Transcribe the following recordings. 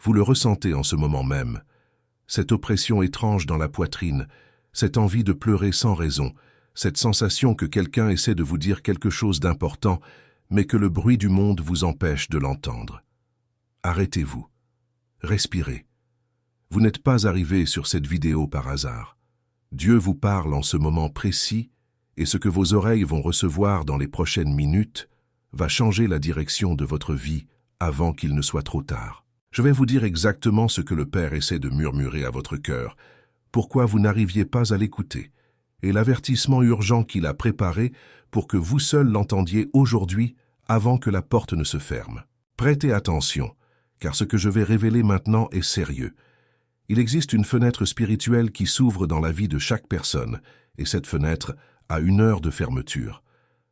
Vous le ressentez en ce moment même. Cette oppression étrange dans la poitrine, cette envie de pleurer sans raison, cette sensation que quelqu'un essaie de vous dire quelque chose d'important, mais que le bruit du monde vous empêche de l'entendre. Arrêtez-vous. Respirez. Vous n'êtes pas arrivé sur cette vidéo par hasard. Dieu vous parle en ce moment précis, et ce que vos oreilles vont recevoir dans les prochaines minutes va changer la direction de votre vie avant qu'il ne soit trop tard. Je vais vous dire exactement ce que le Père essaie de murmurer à votre cœur, pourquoi vous n'arriviez pas à l'écouter, et l'avertissement urgent qu'il a préparé pour que vous seul l'entendiez aujourd'hui avant que la porte ne se ferme. Prêtez attention, car ce que je vais révéler maintenant est sérieux. Il existe une fenêtre spirituelle qui s'ouvre dans la vie de chaque personne, et cette fenêtre a une heure de fermeture.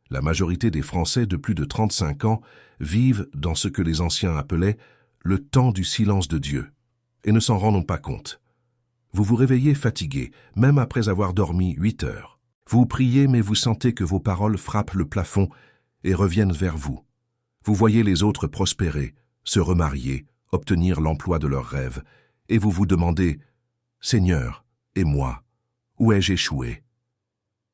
La majorité des Français de plus de 35 ans vivent dans ce que les anciens appelaient le temps du silence de Dieu, et ne s'en rendent pas compte. Vous vous réveillez fatigué, même après avoir dormi 8 heures. Vous priez, mais vous sentez que vos paroles frappent le plafond et reviennent vers vous. Vous voyez les autres prospérer, se remarier, obtenir l'emploi de leurs rêves, et vous vous demandez « Seigneur, et moi, où ai-je échoué ?»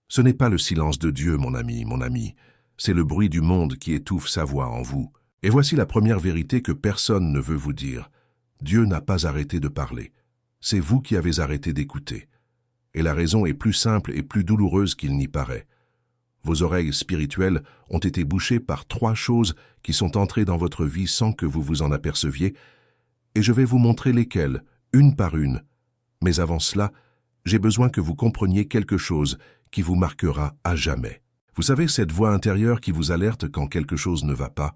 Ce n'est pas le silence de Dieu, mon ami, c'est le bruit du monde qui étouffe sa voix en vous. Et voici la première vérité que personne ne veut vous dire. Dieu n'a pas arrêté de parler. C'est vous qui avez arrêté d'écouter. Et la raison est plus simple et plus douloureuse qu'il n'y paraît. Vos oreilles spirituelles ont été bouchées par 3 choses qui sont entrées dans votre vie sans que vous vous en aperceviez, et je vais vous montrer lesquelles, une par une. Mais avant cela, j'ai besoin que vous compreniez quelque chose qui vous marquera à jamais. Vous savez, cette voix intérieure qui vous alerte quand quelque chose ne va pas,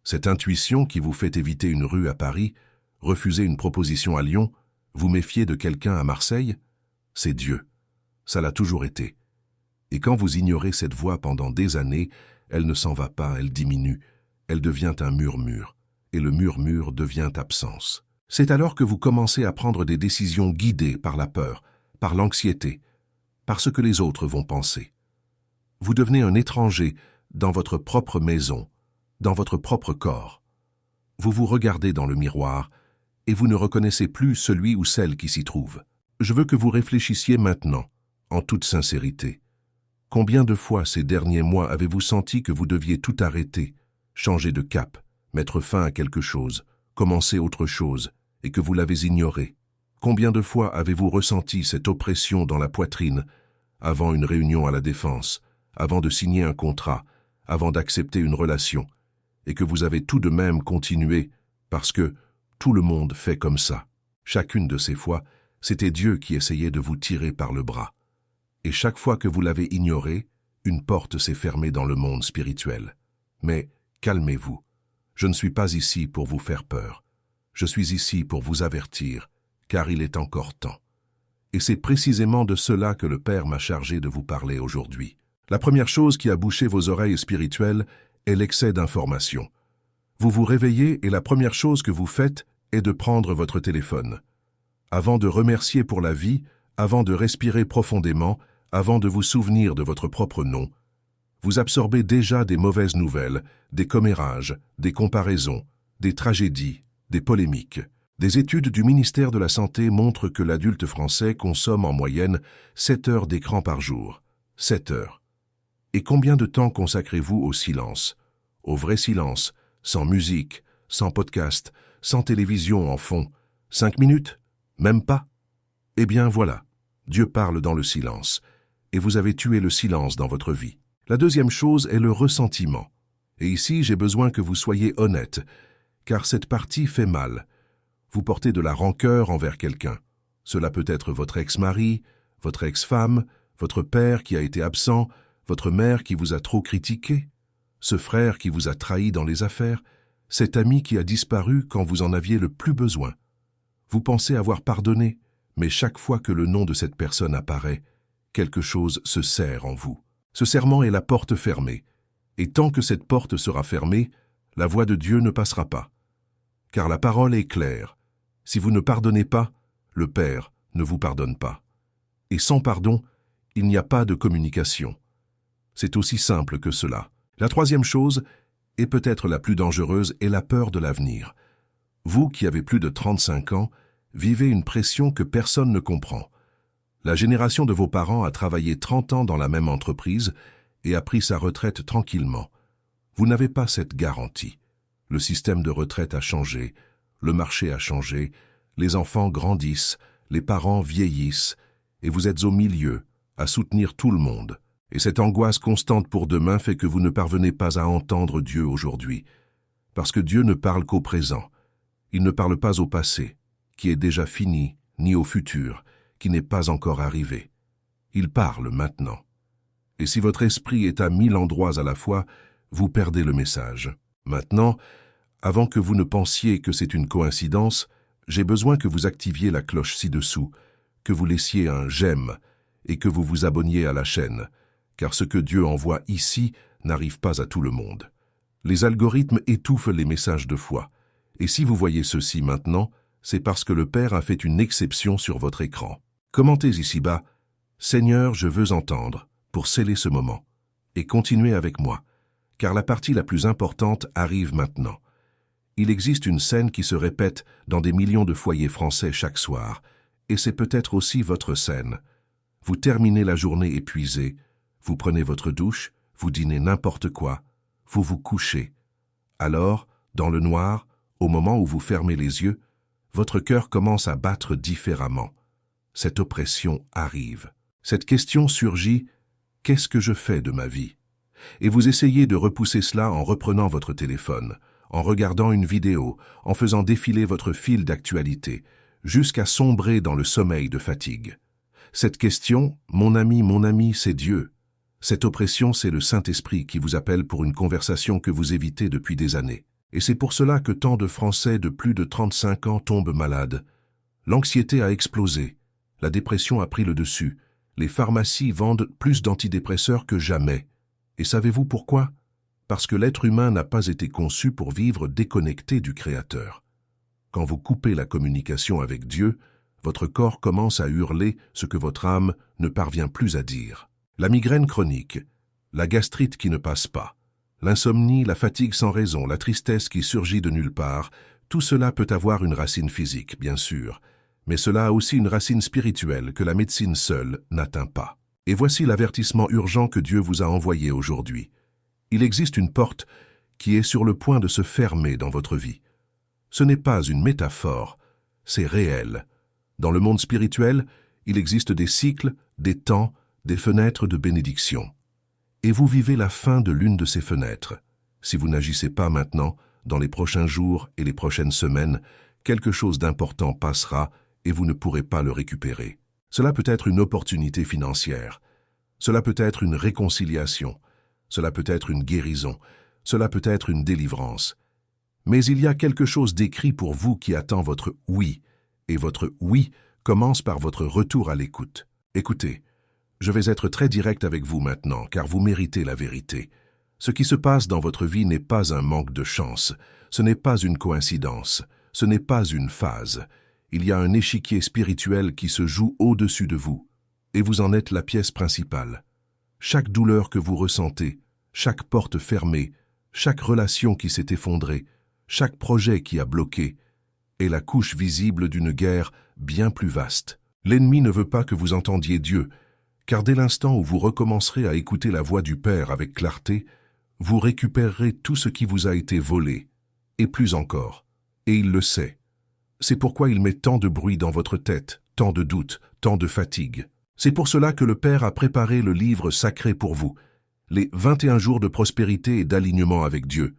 cette intuition qui vous fait éviter une rue à Paris, refuser une proposition à Lyon, vous méfier de quelqu'un à Marseille, c'est Dieu. Ça l'a toujours été. Et quand vous ignorez cette voix pendant des années, elle ne s'en va pas, elle diminue, elle devient un murmure, et le murmure devient absence. C'est alors que vous commencez à prendre des décisions guidées par la peur, par l'anxiété, par ce que les autres vont penser. Vous devenez un étranger dans votre propre maison, dans votre propre corps. Vous vous regardez dans le miroir et vous ne reconnaissez plus celui ou celle qui s'y trouve. Je veux que vous réfléchissiez maintenant, en toute sincérité. Combien de fois ces derniers mois avez-vous senti que vous deviez tout arrêter, changer de cap, mettre fin à quelque chose, commencer autre chose, et que vous l'avez ignoré? Combien de fois avez-vous ressenti cette oppression dans la poitrine, avant une réunion à la Défense, avant de signer un contrat, avant d'accepter une relation, et que vous avez tout de même continué parce que tout le monde fait comme ça? Chacune de ces fois, c'était Dieu qui essayait de vous tirer par le bras. Et chaque fois que vous l'avez ignoré, une porte s'est fermée dans le monde spirituel. Mais calmez-vous. Je ne suis pas ici pour vous faire peur. Je suis ici pour vous avertir, car il est encore temps. Et c'est précisément de cela que le Père m'a chargé de vous parler aujourd'hui. La première chose qui a bouché vos oreilles spirituelles est l'excès d'informations. Vous vous réveillez et la première chose que vous faites est de prendre votre téléphone. Avant de remercier pour la vie, avant de respirer profondément, avant de vous souvenir de votre propre nom, vous absorbez déjà des mauvaises nouvelles, des commérages, des comparaisons, des tragédies, des polémiques. Des études du ministère de la Santé montrent que l'adulte français consomme en moyenne 7 heures d'écran par jour. 7 heures. Et combien de temps consacrez-vous au silence, au vrai silence, sans musique, sans podcast, sans télévision en fond? 5 minutes? Même pas? Eh bien voilà, Dieu parle dans le silence, et vous avez tué le silence dans votre vie. La deuxième chose est le ressentiment. Et ici, j'ai besoin que vous soyez honnête, car cette partie fait mal. Vous portez de la rancœur envers quelqu'un. Cela peut être votre ex-mari, votre ex-femme, votre père qui a été absent, votre mère qui vous a trop critiqué, ce frère qui vous a trahi dans les affaires, cet ami qui a disparu quand vous en aviez le plus besoin. Vous pensez avoir pardonné, mais chaque fois que le nom de cette personne apparaît, quelque chose se serre en vous. Ce serrement est la porte fermée, et tant que cette porte sera fermée, la voix de Dieu ne passera pas. Car la parole est claire. Si vous ne pardonnez pas, le Père ne vous pardonne pas. Et sans pardon, il n'y a pas de communication. C'est aussi simple que cela. La troisième chose, et peut-être la plus dangereuse, est la peur de l'avenir. Vous qui avez plus de 35 ans, vivez une pression que personne ne comprend. La génération de vos parents a travaillé 30 ans dans la même entreprise et a pris sa retraite tranquillement. Vous n'avez pas cette garantie. Le système de retraite a changé, le marché a changé, les enfants grandissent, les parents vieillissent, et vous êtes au milieu, à soutenir tout le monde. Et cette angoisse constante pour demain fait que vous ne parvenez pas à entendre Dieu aujourd'hui. Parce que Dieu ne parle qu'au présent. Il ne parle pas au passé, qui est déjà fini, ni au futur, qui n'est pas encore arrivé. Il parle maintenant. Et si votre esprit est à 1000 endroits à la fois, vous perdez le message. Maintenant, avant que vous ne pensiez que c'est une coïncidence, j'ai besoin que vous activiez la cloche ci-dessous, que vous laissiez un « j'aime » et que vous vous abonniez à la chaîne, car ce que Dieu envoie ici n'arrive pas à tout le monde. Les algorithmes étouffent les messages de foi. Et si vous voyez ceci maintenant, c'est parce que le Père a fait une exception sur votre écran. Commentez ici-bas « Seigneur, je veux entendre » pour sceller ce moment. Et continuez avec moi, car la partie la plus importante arrive maintenant. Il existe une scène qui se répète dans des millions de foyers français chaque soir, et c'est peut-être aussi votre scène. Vous terminez la journée épuisé, vous prenez votre douche, vous dînez n'importe quoi, vous vous couchez. Alors, dans le noir, au moment où vous fermez les yeux, votre cœur commence à battre différemment. Cette oppression arrive. Cette question surgit « Qu'est-ce que je fais de ma vie ?» Et vous essayez de repousser cela en reprenant votre téléphone, en regardant une vidéo, en faisant défiler votre fil d'actualité, jusqu'à sombrer dans le sommeil de fatigue. Cette question, mon ami, c'est Dieu. Cette oppression, c'est le Saint-Esprit qui vous appelle pour une conversation que vous évitez depuis des années. Et c'est pour cela que tant de Français de plus de 35 ans tombent malades. L'anxiété a explosé, la dépression a pris le dessus, les pharmacies vendent plus d'antidépresseurs que jamais. Et savez-vous pourquoi ? Parce que l'être humain n'a pas été conçu pour vivre déconnecté du Créateur. Quand vous coupez la communication avec Dieu, votre corps commence à hurler ce que votre âme ne parvient plus à dire. La migraine chronique, la gastrite qui ne passe pas, l'insomnie, la fatigue sans raison, la tristesse qui surgit de nulle part, tout cela peut avoir une racine physique, bien sûr, mais cela a aussi une racine spirituelle que la médecine seule n'atteint pas. Et voici l'avertissement urgent que Dieu vous a envoyé aujourd'hui. Il existe une porte qui est sur le point de se fermer dans votre vie. Ce n'est pas une métaphore, c'est réel. Dans le monde spirituel, il existe des cycles, des temps, des fenêtres de bénédiction. Et vous vivez la fin de l'une de ces fenêtres. Si vous n'agissez pas maintenant, dans les prochains jours et les prochaines semaines, quelque chose d'important passera et vous ne pourrez pas le récupérer. Cela peut être une opportunité financière. Cela peut être une réconciliation. Cela peut être une guérison. Cela peut être une délivrance. Mais il y a quelque chose d'écrit pour vous qui attend votre « oui ». Et votre « oui » commence par votre retour à l'écoute. Écoutez, je vais être très direct avec vous maintenant, car vous méritez la vérité. Ce qui se passe dans votre vie n'est pas un manque de chance. Ce n'est pas une coïncidence. Ce n'est pas une phase. Il y a un échiquier spirituel qui se joue au-dessus de vous. Et vous en êtes la pièce principale. Chaque douleur que vous ressentez, chaque porte fermée, chaque relation qui s'est effondrée, chaque projet qui a bloqué, est la couche visible d'une guerre bien plus vaste. L'ennemi ne veut pas que vous entendiez Dieu, car dès l'instant où vous recommencerez à écouter la voix du Père avec clarté, vous récupérerez tout ce qui vous a été volé, et plus encore. Et il le sait. C'est pourquoi il met tant de bruit dans votre tête, tant de doutes, tant de fatigue. C'est pour cela que le Père a préparé le livre sacré pour vous, les 21 jours de prospérité et d'alignement avec Dieu.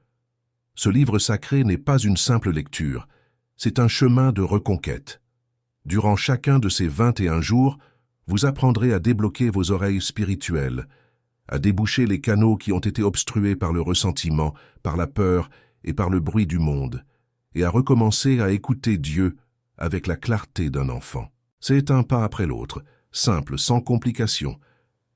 Ce livre sacré n'est pas une simple lecture, c'est un chemin de reconquête. Durant chacun de ces 21 jours, vous apprendrez à débloquer vos oreilles spirituelles, à déboucher les canaux qui ont été obstrués par le ressentiment, par la peur et par le bruit du monde, et à recommencer à écouter Dieu avec la clarté d'un enfant. C'est un pas après l'autre, simple, sans complications,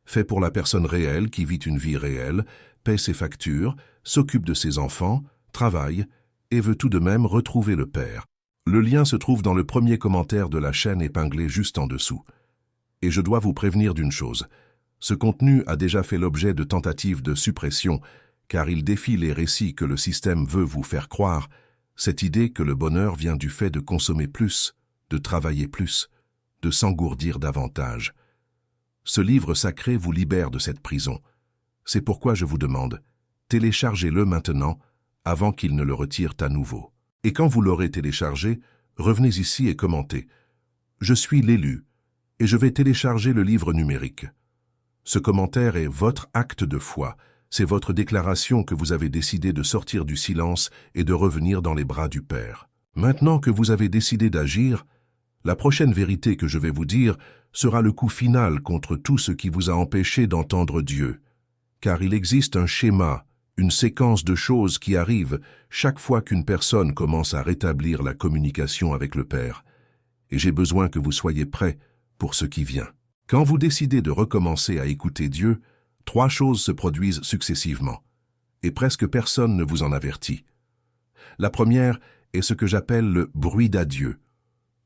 fait pour la personne réelle qui vit une vie réelle, paie ses factures, s'occupe de ses enfants, travaille et veut tout de même retrouver le Père. Le lien se trouve dans le premier commentaire de la chaîne épinglé juste en dessous. Et je dois vous prévenir d'une chose. Ce contenu a déjà fait l'objet de tentatives de suppression, car il défie les récits que le système veut vous faire croire, Cette idée que le bonheur vient du fait de consommer plus, de travailler plus, de s'engourdir davantage. Ce livre sacré vous libère de cette prison. C'est pourquoi je vous demande, téléchargez-le maintenant, avant qu'il ne le retire à nouveau. Et quand vous l'aurez téléchargé, revenez ici et commentez. Je suis l'élu, et je vais télécharger le livre numérique. Ce commentaire est votre acte de foi. C'est votre déclaration que vous avez décidé de sortir du silence et de revenir dans les bras du Père. Maintenant que vous avez décidé d'agir, la prochaine vérité que je vais vous dire sera le coup final contre tout ce qui vous a empêché d'entendre Dieu. Car il existe un schéma, une séquence de choses qui arrivent chaque fois qu'une personne commence à rétablir la communication avec le Père. Et j'ai besoin que vous soyez prêts pour ce qui vient. Quand vous décidez de recommencer à écouter Dieu, 3 choses se produisent successivement, et presque personne ne vous en avertit. La première est ce que j'appelle le bruit d'adieu.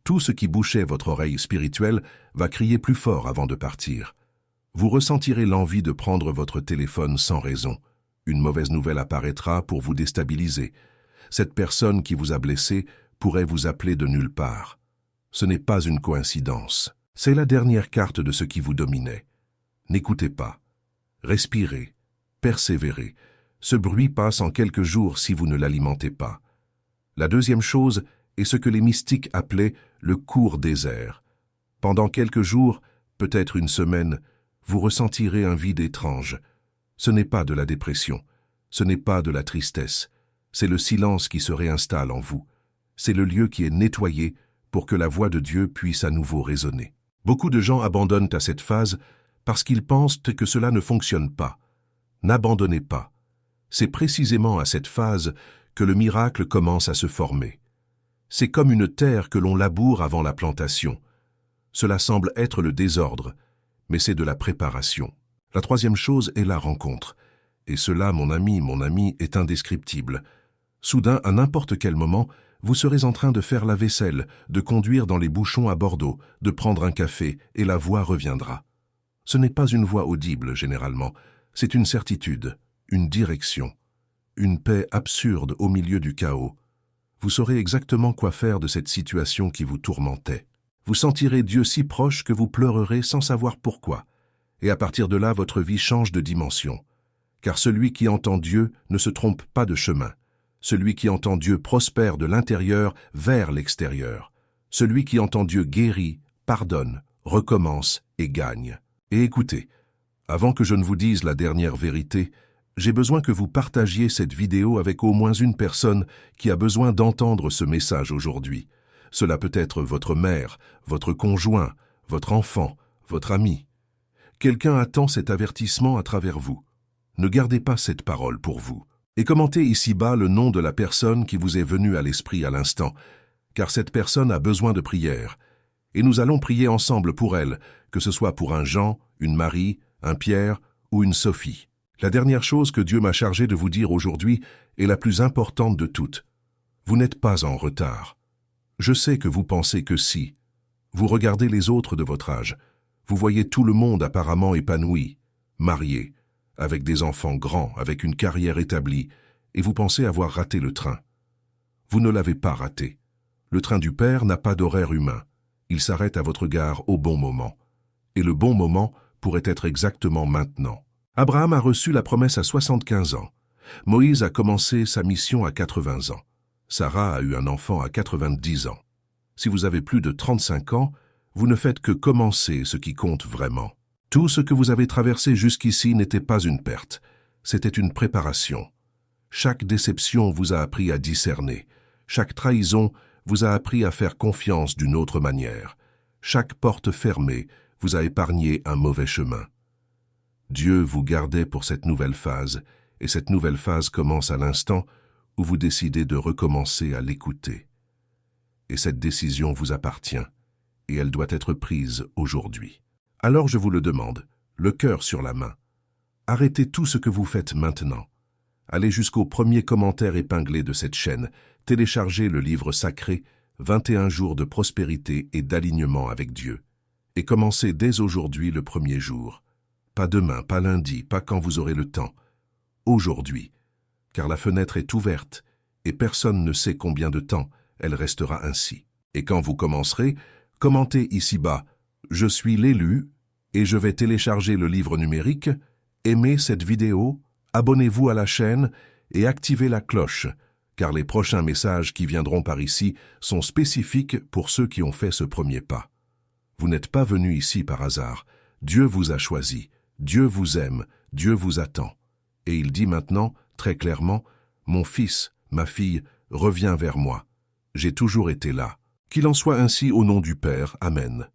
Tout ce qui bouchait votre oreille spirituelle va crier plus fort avant de partir. Vous ressentirez l'envie de prendre votre téléphone sans raison. Une mauvaise nouvelle apparaîtra pour vous déstabiliser. Cette personne qui vous a blessé pourrait vous appeler de nulle part. Ce n'est pas une coïncidence. C'est la dernière carte de ce qui vous dominait. N'écoutez pas. Respirez, persévérez. Ce bruit passe en quelques jours si vous ne l'alimentez pas. La deuxième chose est ce que les mystiques appelaient le court désert. Pendant quelques jours, peut-être une semaine, vous ressentirez un vide étrange. Ce n'est pas de la dépression, ce n'est pas de la tristesse, c'est le silence qui se réinstalle en vous. C'est le lieu qui est nettoyé pour que la voix de Dieu puisse à nouveau résonner. Beaucoup de gens abandonnent à cette phase parce qu'ils pensent que cela ne fonctionne pas. N'abandonnez pas. C'est précisément à cette phase que le miracle commence à se former. C'est comme une terre que l'on laboure avant la plantation. Cela semble être le désordre, mais c'est de la préparation. La troisième chose est la rencontre. Et cela, mon ami, est indescriptible. Soudain, à n'importe quel moment, vous serez en train de faire la vaisselle, de conduire dans les bouchons à Bordeaux, de prendre un café, et la voix reviendra. Ce n'est pas une voix audible, généralement. C'est une certitude, une direction, une paix absurde au milieu du chaos. Vous saurez exactement quoi faire de cette situation qui vous tourmentait. Vous sentirez Dieu si proche que vous pleurerez sans savoir pourquoi. Et à partir de là, votre vie change de dimension. Car celui qui entend Dieu ne se trompe pas de chemin. Celui qui entend Dieu prospère de l'intérieur vers l'extérieur. Celui qui entend Dieu guérit, pardonne, recommence et gagne. Et écoutez, avant que je ne vous dise la dernière vérité, j'ai besoin que vous partagiez cette vidéo avec au moins une personne qui a besoin d'entendre ce message aujourd'hui. Cela peut être votre mère, votre conjoint, votre enfant, votre ami. Quelqu'un attend cet avertissement à travers vous. Ne gardez pas cette parole pour vous. Et commentez ici-bas le nom de la personne qui vous est venue à l'esprit à l'instant, car cette personne a besoin de prière. Et nous allons prier ensemble pour elle, que ce soit pour un Jean, une Marie, un Pierre ou une Sophie. La dernière chose que Dieu m'a chargé de vous dire aujourd'hui est la plus importante de toutes. Vous n'êtes pas en retard. Je sais que vous pensez que si. Vous regardez les autres de votre âge. Vous voyez tout le monde apparemment épanoui, marié, avec des enfants grands, avec une carrière établie, et vous pensez avoir raté le train. Vous ne l'avez pas raté. Le train du Père n'a pas d'horaire humain. Il s'arrête à votre gare au bon moment. Et le bon moment pourrait être exactement maintenant. Abraham a reçu la promesse à 75 ans. Moïse a commencé sa mission à 80 ans. Sarah a eu un enfant à 90 ans. Si vous avez plus de 35 ans, vous ne faites que commencer ce qui compte vraiment. Tout ce que vous avez traversé jusqu'ici n'était pas une perte, c'était une préparation. Chaque déception vous a appris à discerner. Chaque trahison vous a appris à faire confiance d'une autre manière. Chaque porte fermée vous a épargné un mauvais chemin. Dieu vous gardait pour cette nouvelle phase, et cette nouvelle phase commence à l'instant où vous décidez de recommencer à l'écouter. Et cette décision vous appartient, et elle doit être prise aujourd'hui. Alors je vous le demande, le cœur sur la main. Arrêtez tout ce que vous faites maintenant. Allez jusqu'au premier commentaire épinglé de cette chaîne, téléchargez le livre sacré 21 jours de prospérité et d'alignement avec Dieu. Et commencez dès aujourd'hui le premier jour. Pas demain, pas lundi, pas quand vous aurez le temps. Aujourd'hui, car la fenêtre est ouverte et personne ne sait combien de temps elle restera ainsi. Et quand vous commencerez, commentez ici-bas « Je suis l'élu et je vais télécharger le livre numérique », aimez cette vidéo, abonnez-vous à la chaîne et activez la cloche, car les prochains messages qui viendront par ici sont spécifiques pour ceux qui ont fait ce premier pas. Vous n'êtes pas venu ici par hasard. Dieu vous a choisi, Dieu vous aime, Dieu vous attend. Et il dit maintenant, très clairement, « Mon fils, ma fille, reviens vers moi. J'ai toujours été là. » Qu'il en soit ainsi au nom du Père. Amen.